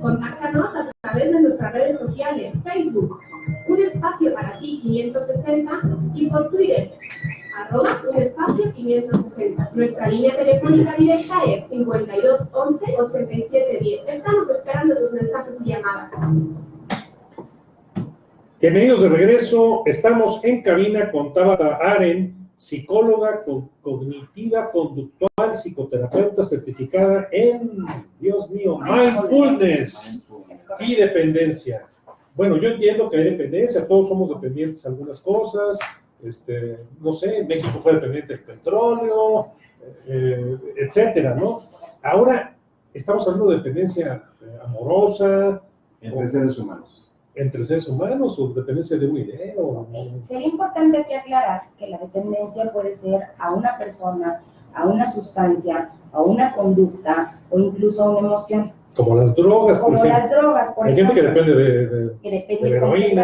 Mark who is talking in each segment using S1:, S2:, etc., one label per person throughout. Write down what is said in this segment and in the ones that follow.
S1: Contáctanos a través de nuestras redes sociales, Facebook, Un Espacio para Ti 560 y por Twitter, @unespacio560. Nuestra línea telefónica directa es 52 11 87 10. Estamos esperando tus mensajes y llamadas.
S2: Bienvenidos de regreso. Estamos en cabina con Tabata Aren, psicóloga cognitiva conductual, psicoterapeuta certificada en, Dios mío, mindfulness y dependencia. Bueno, yo entiendo que hay dependencia, todos somos dependientes de algunas cosas. No sé, México fue dependiente del petróleo, etcétera, ¿no? Ahora estamos hablando de dependencia amorosa.
S3: Entre seres humanos.
S2: Entre seres humanos o dependencia de una idea.
S4: Sería importante aquí aclarar que la dependencia puede ser a una persona, a una sustancia, a una conducta o incluso a una emoción.
S2: Como las drogas, por ejemplo.
S4: Las drogas, por
S2: Hay
S4: ejemplo.
S2: Hay gente que depende de heroína.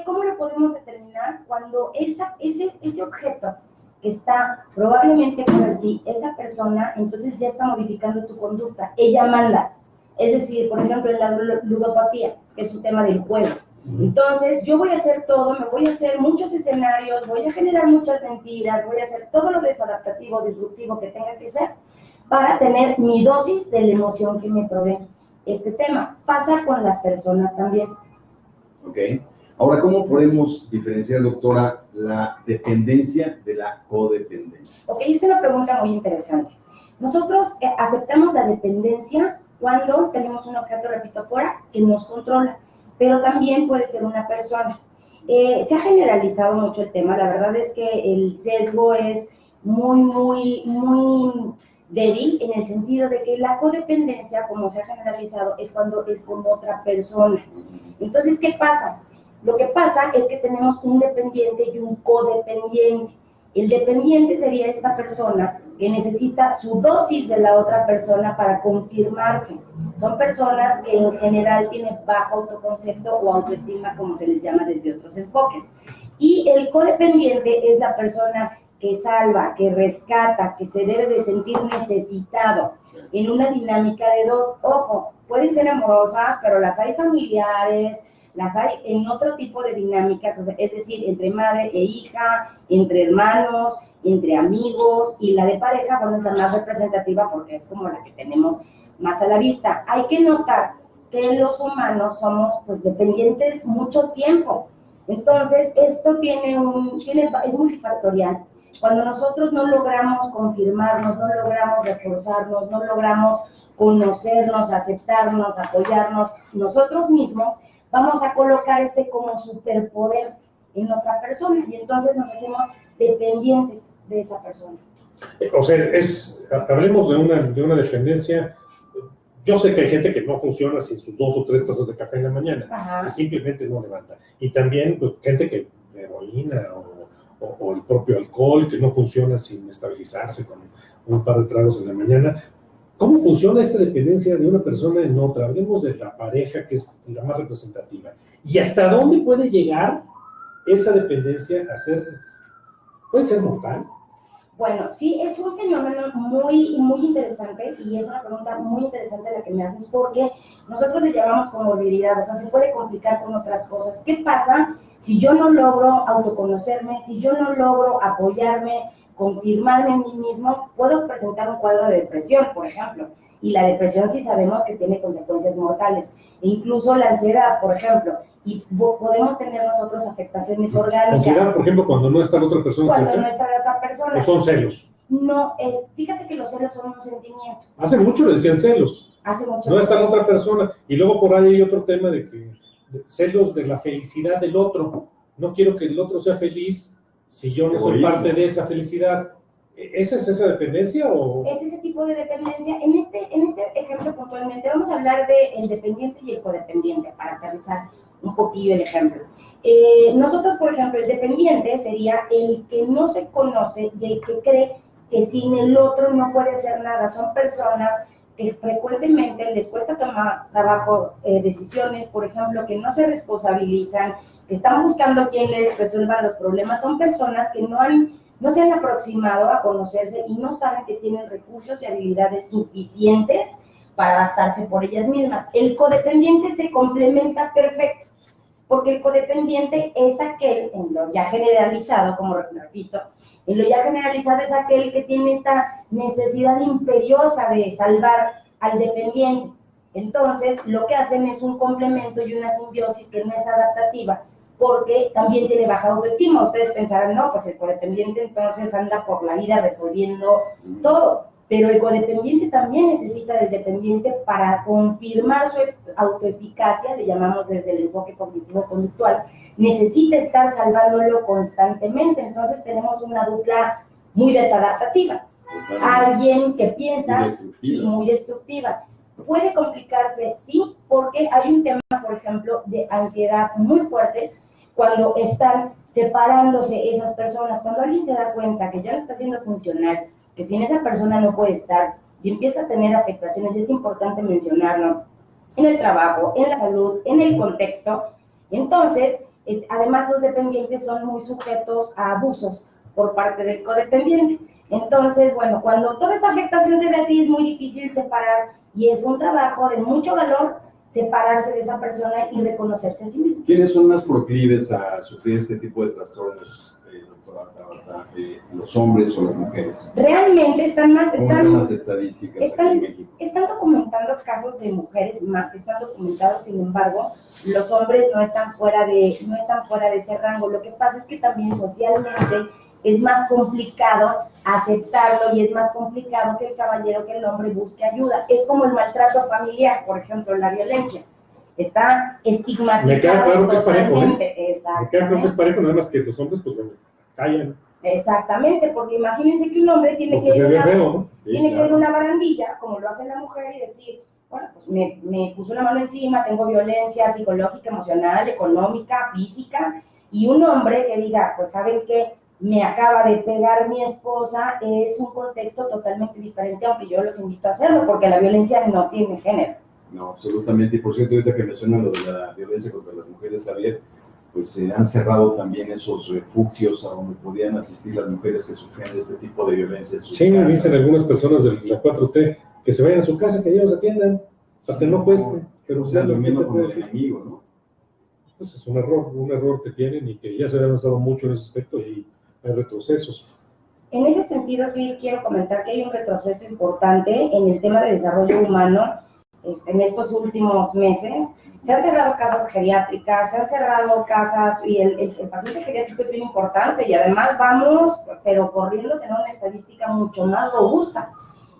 S4: ¿Cómo lo podemos determinar? Cuando ese objeto que está probablemente para ti, esa persona, entonces ya está modificando tu conducta. Ella manda. Es decir, por ejemplo, en la ludopatía, que es un tema del juego. Entonces, yo voy a hacer todo, me voy a hacer muchos escenarios, voy a generar muchas mentiras, voy a hacer todo lo desadaptativo, disruptivo que tenga que ser para tener mi dosis de la emoción que me provee este tema. Pasa con las personas también.
S3: Ok. Ahora, ¿cómo podemos diferenciar, doctora, la dependencia de la codependencia?
S4: Ok, es una pregunta muy interesante. Nosotros aceptamos la dependencia cuando tenemos un objeto, repito, fuera, que nos controla, pero también puede ser una persona. Se ha generalizado mucho el tema, la verdad es que el sesgo es muy débil en el sentido de que la codependencia, como se ha generalizado, es cuando es con otra persona. Entonces, ¿qué pasa? Lo que pasa es que tenemos un dependiente y un codependiente. El dependiente sería esta persona que necesita su dosis de la otra persona para confirmarse. Son personas que en general tienen bajo autoconcepto o autoestima, como se les llama desde otros enfoques. Y el codependiente es la persona que salva, que rescata, que se debe de sentir necesitado en una dinámica de dos. Ojo, pueden ser amorosas, pero las hay familiares, las hay en otro tipo de dinámicas, o sea, es decir, entre madre e hija, entre hermanos, entre amigos, y la de pareja, bueno, es la más representativa porque es como la que tenemos más a la vista. Hay que notar que los humanos somos, pues, dependientes mucho tiempo. Entonces, esto es multifactorial. Cuando nosotros no logramos confirmarnos, no logramos reforzarnos, no logramos conocernos, aceptarnos, apoyarnos nosotros mismos, vamos a colocar ese como superpoder en otra persona y entonces nos hacemos dependientes de esa persona.
S2: O sea, hablemos de una dependencia. Yo sé que hay gente que no funciona sin sus 2 o 3 tazas de café en la mañana, que simplemente no levanta. Y también, pues, gente que heroína o el propio alcohol, que no funciona sin estabilizarse con un par de tragos en la mañana. ¿Cómo funciona esta dependencia de una persona en otra? Hablemos de la pareja, que es la más representativa. ¿Y hasta dónde puede llegar esa dependencia a ser, puede ser mortal?
S4: Bueno, sí, es un fenómeno muy interesante y es una pregunta muy interesante la que me haces porque nosotros le llamamos comorbilidad, o sea, se puede complicar con otras cosas. ¿Qué pasa si yo no logro autoconocerme, si yo no logro apoyarme, confirmarme en mí mismo? Puedo presentar un cuadro de depresión, por ejemplo, y la depresión sí sabemos que tiene consecuencias mortales, e incluso la ansiedad, por ejemplo, y podemos tener nosotros afectaciones orgánicas.
S2: Ansiedad, por ejemplo, cuando no está la otra persona cerca.
S4: Cuando no está la otra persona.
S2: ¿O son celos?
S4: No, fíjate que los celos son un sentimiento.
S2: Hace mucho le decían celos.
S4: Hace mucho.
S2: No está la otra persona. Y luego por ahí hay otro tema de que celos de la felicidad del otro. No quiero que el otro sea feliz si yo no soy parte de esa felicidad. ¿Esa es esa dependencia o...? Es
S4: ese tipo de dependencia. En este ejemplo puntualmente vamos a hablar del dependiente y el codependiente para aterrizar un poquillo el ejemplo. Nosotros, por ejemplo, el dependiente sería el que no se conoce y el que cree que sin el otro no puede hacer nada. Son personas que frecuentemente les cuesta tomar trabajo, decisiones, por ejemplo, que no se responsabilizan, que están buscando quien les resuelva los problemas. Son personas que no se han aproximado a conocerse y no saben que tienen recursos y habilidades suficientes para bastarse por ellas mismas. El codependiente se complementa perfecto, porque el codependiente es aquel, en lo ya generalizado, como repito, en lo ya generalizado es aquel que tiene esta necesidad imperiosa de salvar al dependiente. Entonces, lo que hacen es un complemento y una simbiosis que no es adaptativa, porque también tiene baja autoestima. Ustedes pensarán, no, pues el codependiente entonces anda por la vida resolviendo todo, pero el codependiente también necesita del dependiente para confirmar su autoeficacia, le llamamos desde el enfoque cognitivo-conductual, necesita estar salvándolo constantemente. Entonces tenemos una dupla muy desadaptativa. Alguien que piensa y muy destructiva. Puede complicarse, sí, porque hay un tema, por ejemplo, de ansiedad muy fuerte cuando están separándose esas personas. Cuando alguien se da cuenta que ya no está siendo funcional, que sin esa persona no puede estar y empieza a tener afectaciones, es importante mencionarlo, en el trabajo, en la salud, en el contexto. Entonces, además los dependientes son muy sujetos a abusos por parte del codependiente. Entonces, bueno, cuando toda esta afectación se ve así, es muy difícil separar y es un trabajo de mucho valor separarse de esa persona y reconocerse a sí mismo.
S3: ¿Quiénes son más proclives a sufrir este tipo de trastornos, doctora Tabata? ¿Los hombres o las mujeres?
S4: Realmente están
S3: las estadísticas aquí en México?
S4: Están documentando casos de mujeres más, están documentados, sin embargo, los hombres no están fuera de ese rango. Lo que pasa es que también socialmente es más complicado aceptarlo y es más complicado que el caballero, que el hombre busque ayuda. Es como el maltrato familiar, por ejemplo, la violencia. Está estigmatizado.
S2: Me queda claro que es parejo, ¿eh?
S4: Me
S2: queda claro que es parejo, nada más que los hombres, pues bueno, callan.
S4: Exactamente, porque imagínense que un hombre tiene que ir a una barandilla, como lo hace la mujer, y decir, bueno, pues me puso una mano encima, tengo violencia psicológica, emocional, económica, física, y un hombre que diga, pues ¿saben qué? Me acaba de pegar mi esposa, es un contexto totalmente diferente, aunque yo los invito a hacerlo, porque la violencia no tiene género.
S3: No, absolutamente. Y por cierto, ahorita que mencionan lo de la violencia contra las mujeres, Javier, pues se han cerrado también esos refugios a donde podían asistir las mujeres que sufrían de este tipo de violencia en sus casas.
S2: Sí, dicen algunas personas de la 4T que se vayan a su casa, que ellos atiendan, para que no cueste. Pero
S3: o sea, durmiendo con el enemigo, ¿no?
S2: Pues es un error que tienen y que ya se ha avanzado mucho en ese aspecto y hay retrocesos.
S4: En ese sentido, sí quiero comentar que hay un retroceso importante en el tema de desarrollo humano en estos últimos meses. Se han cerrado casas geriátricas, se han cerrado casas, y el paciente geriátrico es bien importante, y además vamos, pero corriendo, a tener una estadística mucho más robusta.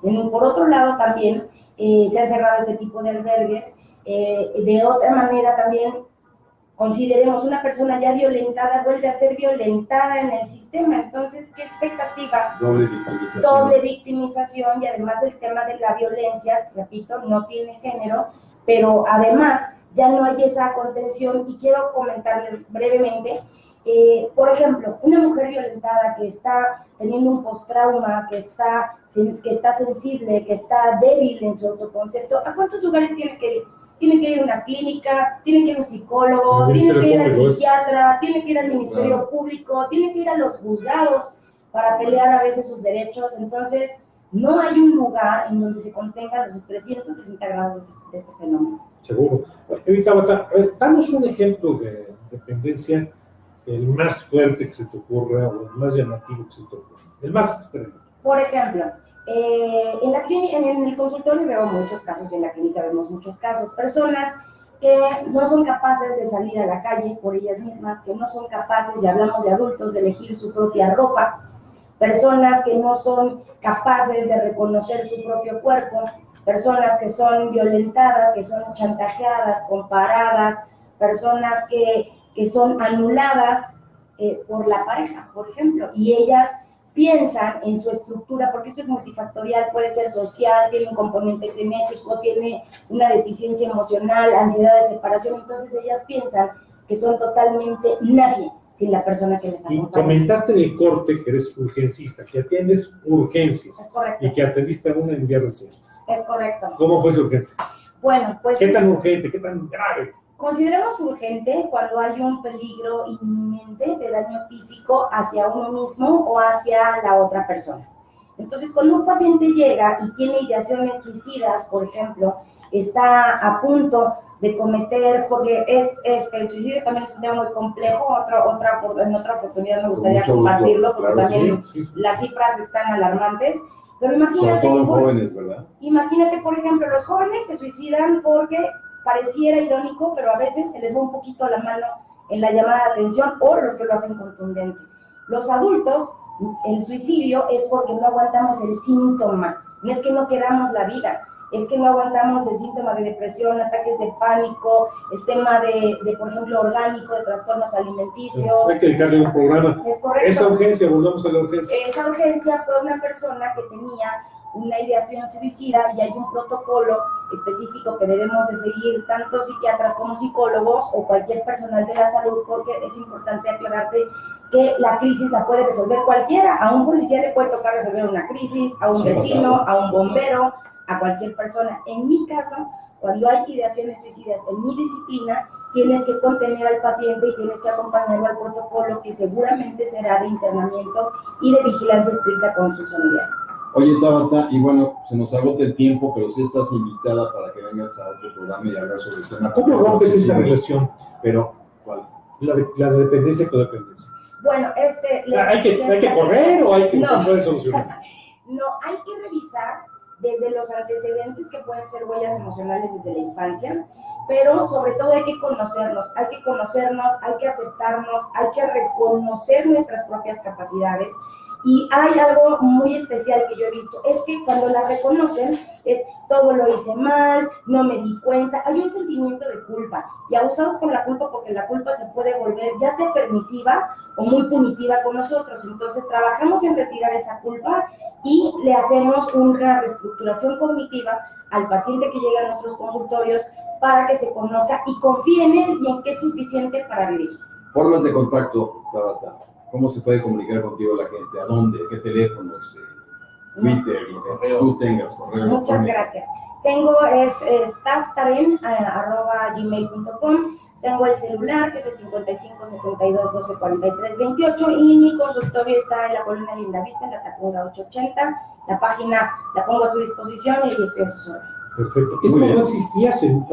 S4: Por otro lado, también se han cerrado este tipo de albergues. De otra manera, también consideremos una persona ya violentada vuelve a ser violentada en el sistema. Entonces, ¿qué expectativa? Doble victimización, y además el tema de la violencia, repito, no tiene género, pero además ya no hay esa contención. Y quiero comentarles brevemente, por ejemplo, una mujer violentada que está teniendo un postrauma, que está sensible, que está débil en su autoconcepto, ¿a cuántos lugares tiene que ir? Tiene que ir a una clínica, tiene que ir a un psicólogo, tiene que ir al psiquiatra, tiene que ir al Ministerio Público, tiene que ir a los juzgados para pelear a veces sus derechos. Entonces, no hay un lugar en donde se contengan los 360 grados de este fenómeno.
S2: Seguro. Tabata, danos un ejemplo de dependencia, el más fuerte que se te ocurra o el más llamativo que se te ocurra, el más extremo.
S4: Por ejemplo, en la clínica, en el consultorio veo muchos casos, y en la clínica vemos muchos casos, personas que no son capaces de salir a la calle por ellas mismas, que no son capaces, y hablamos de adultos, de elegir su propia ropa, personas que no son capaces de reconocer su propio cuerpo, personas que son violentadas, que son chantajeadas, comparadas, personas que son anuladas por la pareja, por ejemplo, y ellas piensan en su estructura, porque esto es multifactorial, puede ser social, tiene un componente genético, tiene una deficiencia emocional, ansiedad de separación. Entonces ellas piensan que son totalmente nadie sin la persona que les acompaña.
S2: Y comentaste en el corte que eres urgencista, que atiendes urgencias.
S4: Es correcto.
S2: Y que atendiste a una en días recientes.
S4: Es correcto.
S2: ¿Cómo fue esa urgencia?
S4: Bueno, pues...
S2: ¿Qué tan urgente, qué tan grave?
S4: Consideramos urgente cuando hay un peligro inminente de daño físico hacia uno mismo o hacia la otra persona. Entonces, cuando un paciente llega y tiene ideaciones suicidas, por ejemplo, está a punto de cometer, porque el suicidio también es un tema muy complejo, en otra oportunidad me gustaría compartirlo, porque
S3: claro,
S4: también
S2: sí.
S4: las cifras están alarmantes, pero
S3: Sobre
S4: imagínate,
S3: todo en jóvenes, ¿verdad?
S4: imagínate, por ejemplo, los jóvenes se suicidan porque pareciera irónico, pero a veces se les va un poquito la mano en la llamada de atención, o los que lo hacen contundente. Los adultos, el suicidio es porque no aguantamos el síntoma, no es que no queramos la vida, es que no aguantamos el síntoma de depresión, ataques de pánico, el tema de por ejemplo, orgánico, de trastornos alimenticios.
S2: Hay que dedicarle un programa.
S4: Es correcto.
S2: Esa urgencia, volvamos a la urgencia.
S4: Esa urgencia fue una persona que tenía una ideación suicida y hay un protocolo específico que debemos de seguir tanto psiquiatras como psicólogos o cualquier personal de la salud, porque es importante aclararte que la crisis la puede resolver cualquiera. A un policía le puede tocar resolver una crisis, a un vecino, a un bombero, a cualquier persona. En mi caso, cuando hay ideaciones suicidas en mi disciplina, tienes que contener al paciente y tienes que acompañarlo al protocolo que seguramente será de internamiento y de vigilancia estricta con sus familiares.
S3: Oye, Tabata, y bueno, se nos agota el tiempo, pero sí estás invitada para que vengas a otro programa y hablar sobre el tema.
S2: ¿Cómo rompes esa relación?
S3: Pero, ¿cuál?
S2: La de dependencia con dependencia.
S4: Bueno,
S2: ¿Hay que correr o hay que se puede solucionar?
S4: No, hay que revisar desde los antecedentes que pueden ser huellas emocionales desde la infancia, pero sobre todo hay que conocernos, hay que aceptarnos, hay que reconocer nuestras propias capacidades. Y hay algo muy especial que yo he visto, es que cuando la reconocen, es todo lo hice mal, no me di cuenta, hay un sentimiento de culpa, y abusados con la culpa porque la culpa se puede volver ya sea permisiva o muy punitiva con nosotros. Entonces trabajamos en retirar esa culpa y le hacemos una reestructuración cognitiva al paciente que llega a nuestros consultorios para que se conozca y confíe en él y en que es suficiente para vivir.
S3: Formas de contacto, Tabata. ¿Cómo se puede comunicar contigo la gente? ¿A dónde? ¿Qué teléfonos? Twitter, lo que tú tengas, correo.
S4: Muchas gracias. Tengo staffsaren@gmail.com. Tengo el celular que es el 55 72 12 43 28 y mi consultorio está en la colonia Lindavista, en la Tacunga 880. La página la pongo a su disposición y estoy a sus órdenes.
S2: Perfecto. Esto no existía hace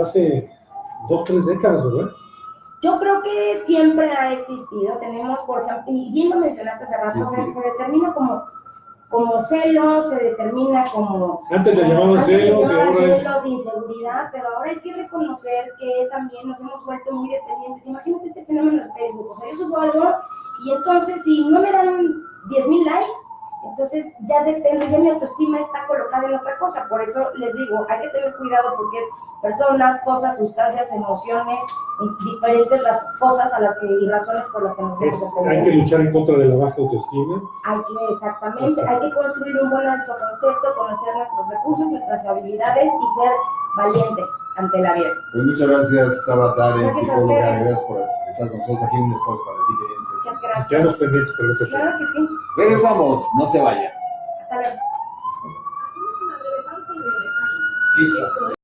S2: 2 o 3 décadas, ¿verdad?
S4: Yo creo que siempre ha existido. Tenemos, por ejemplo, y bien lo mencionaste hace rato,
S3: sí.
S4: se determina como celos, se determina como...
S2: Antes le llamaban celos y ahora es...
S4: celos, inseguridad, pero ahora hay que reconocer que también nos hemos vuelto muy dependientes. Imagínate este fenómeno en Facebook, o sea, yo subo algo y entonces si no me dan 10,000 likes, entonces ya depende, ya mi autoestima está colocada en otra cosa. Por eso les digo, hay que tener cuidado porque es personas, cosas, sustancias, emociones, diferentes las cosas a las que y razones por las que nos hemos
S2: Hay que luchar en contra de la baja autoestima.
S4: Exactamente, hay que construir un buen autoconcepto, conocer nuestros recursos, nuestras habilidades y ser valientes ante la vida.
S3: Pues muchas gracias, Tabata, psicóloga, gracias por estar con nosotros aquí en un espacio para ti, queridos.
S4: Muchas gracias.
S2: Quedamos pendientes con lo que
S4: Claro que sí.
S3: Regresamos, no se vaya.
S4: Hasta luego.
S1: Hacemos una breve pausa y regresamos.
S3: Listo.
S1: Esto es